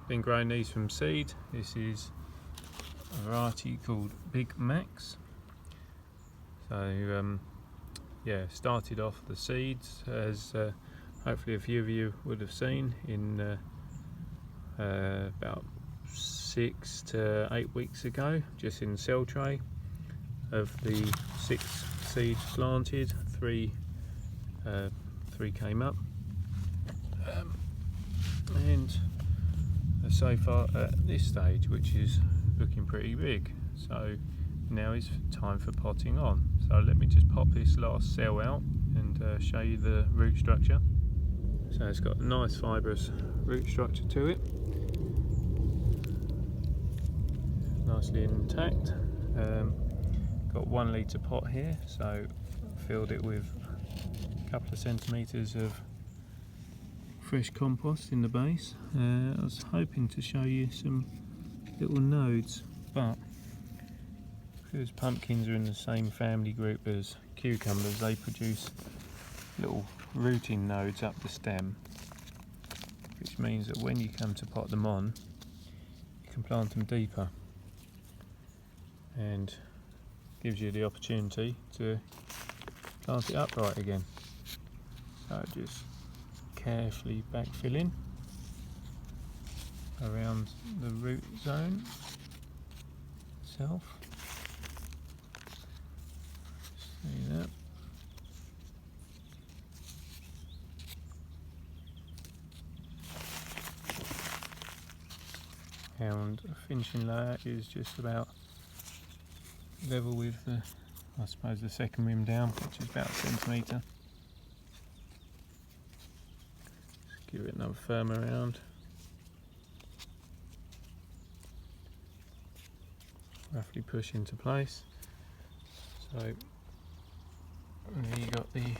Been growing these from seed. This is a variety called Big Max. So yeah, started off the seeds as hopefully a few of you would have seen in about 6 to 8 weeks ago, just in cell tray. Of the 6 seeds planted, three came up, and so far at this stage, which is looking pretty big. So now is time for potting on. So let me just pop this last cell out and show you the root structure. So it's got a nice fibrous root structure to it, nicely intact. Got 1 litre pot here, so filled it with a couple of centimetres of fresh compost in the base. I was hoping to show you some little nodes, but because pumpkins are in the same family group as cucumbers, they produce little rooting nodes up the stem, which means that when you come to pot them on, you can plant them deeper, and gives you the opportunity to plant it upright again. So just carefully backfill in around the root zone itself. See that? And a finishing layer is just about level with the, I suppose, the second rim down, which is about a centimetre. Just give it another firm around. Roughly push into place. So there you got the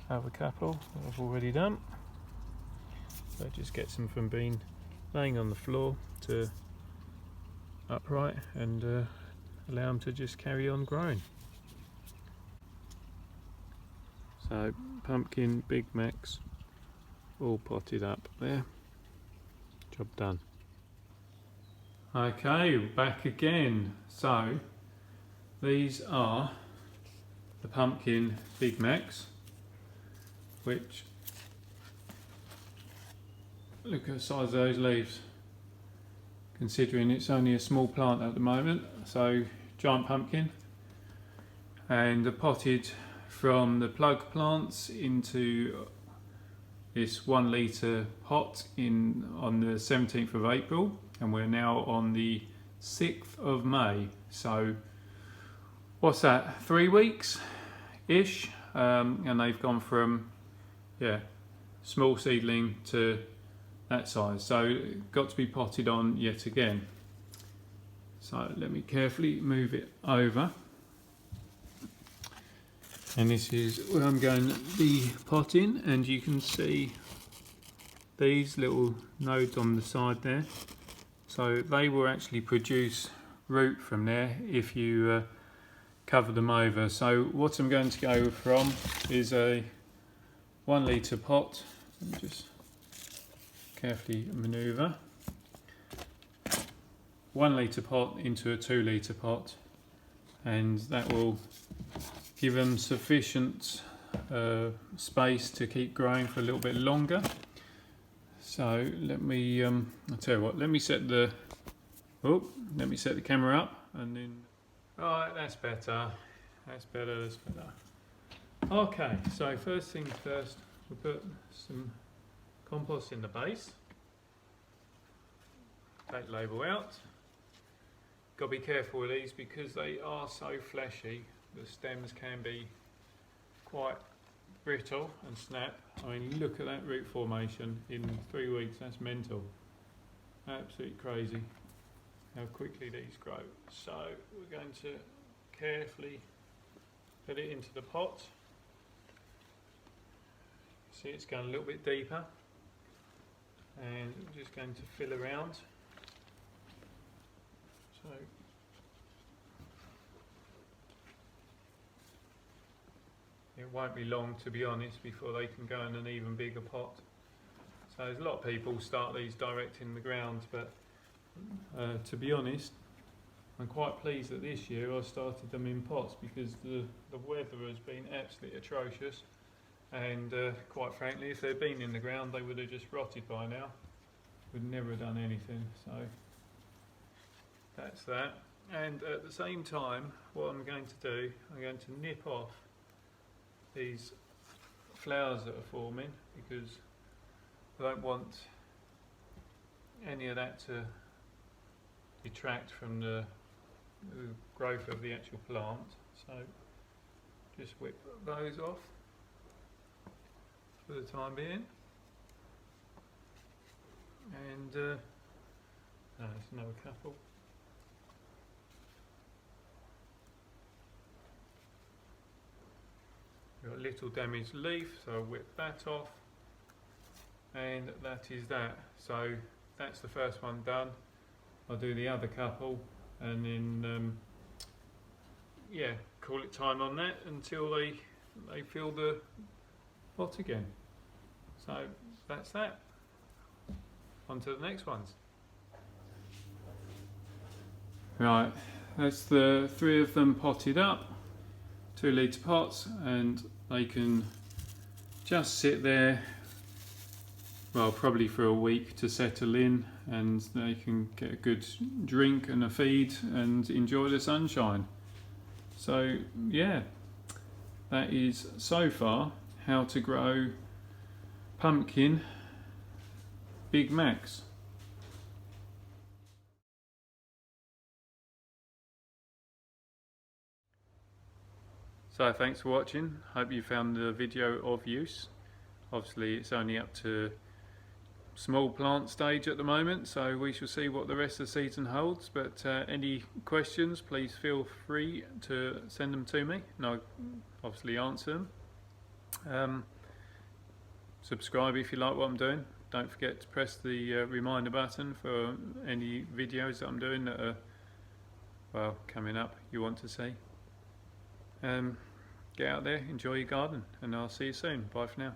other couple that I've already done. So just get some from being laying on the floor to upright and allow them to just carry on growing. So pumpkin, Big Max, all potted up there. Job done. Okay, back again. So these are the pumpkin Big Max, which, look at the size of those leaves, considering it's only a small plant at the moment. So giant pumpkin, and they're potted from the plug plants into this 1 litre pot on the 17th of April, and we're now on the 6th of May. So what's that, 3 weeks ish, and they've gone from small seedling to that size, so got to be potted on yet again. So let me carefully move it over, and this is where I'm going to be potting, and you can see these little nodes on the side there. So they will actually produce root from there if you cover them over. So what I'm going to go from is a 1 litre pot. Let me just carefully manoeuvre. 1 litre pot into a 2 litre pot, and that will give them sufficient space to keep growing for a little bit longer. So let me, I'll tell you what, let me set the camera up, and then, right, that's better, that's better. Okay, so first things first, we'll put some compost in the base. Take the label out. Got to be careful with these because they are so fleshy. The stems can be quite brittle and snap. I mean, look at that root formation in 3 weeks. That's mental. Absolutely crazy how quickly these grow. So we're going to carefully put it into the pot. See, it's going a little bit deeper, and I'm just going to fill around. So it won't be long, to be honest, before they can go in an even bigger pot. So there's a lot of people start these direct in the ground, but to be honest, I'm quite pleased that this year I started them in pots because the weather has been absolutely atrocious, and quite frankly, if they'd been in the ground, they would have just rotted by now. Would never have done anything. So that's that. And at the same time, what I'm going to do, I'm going to nip off these flowers that are forming, because I don't want any of that to detract from the growth of the actual plant. So just whip those off for the time being. And there's another couple. Got a little damaged leaf, so I'll whip that off, and that is that. So that's the first one done. I'll do the other couple, and then yeah, call it time on that until they fill the pot again. So that's that. On to the next ones. Right, that's the 3 of them potted up. 2 litre pots, and they can just sit there, well, probably for a week to settle in, and they can get a good drink and a feed and enjoy the sunshine. So yeah, that is so far how to grow pumpkin Big Macs. So thanks for watching. Hope you found the video of use. Obviously it's only up to small plant stage at the moment, so we shall see what the rest of the season holds. But any questions, please feel free to send them to me, and I'll obviously answer them. Subscribe if you like what I'm doing. Don't forget to press the reminder button for any videos that I'm doing that are, well, coming up you want to see. Get out there, enjoy your garden, and I'll see you soon. Bye for now.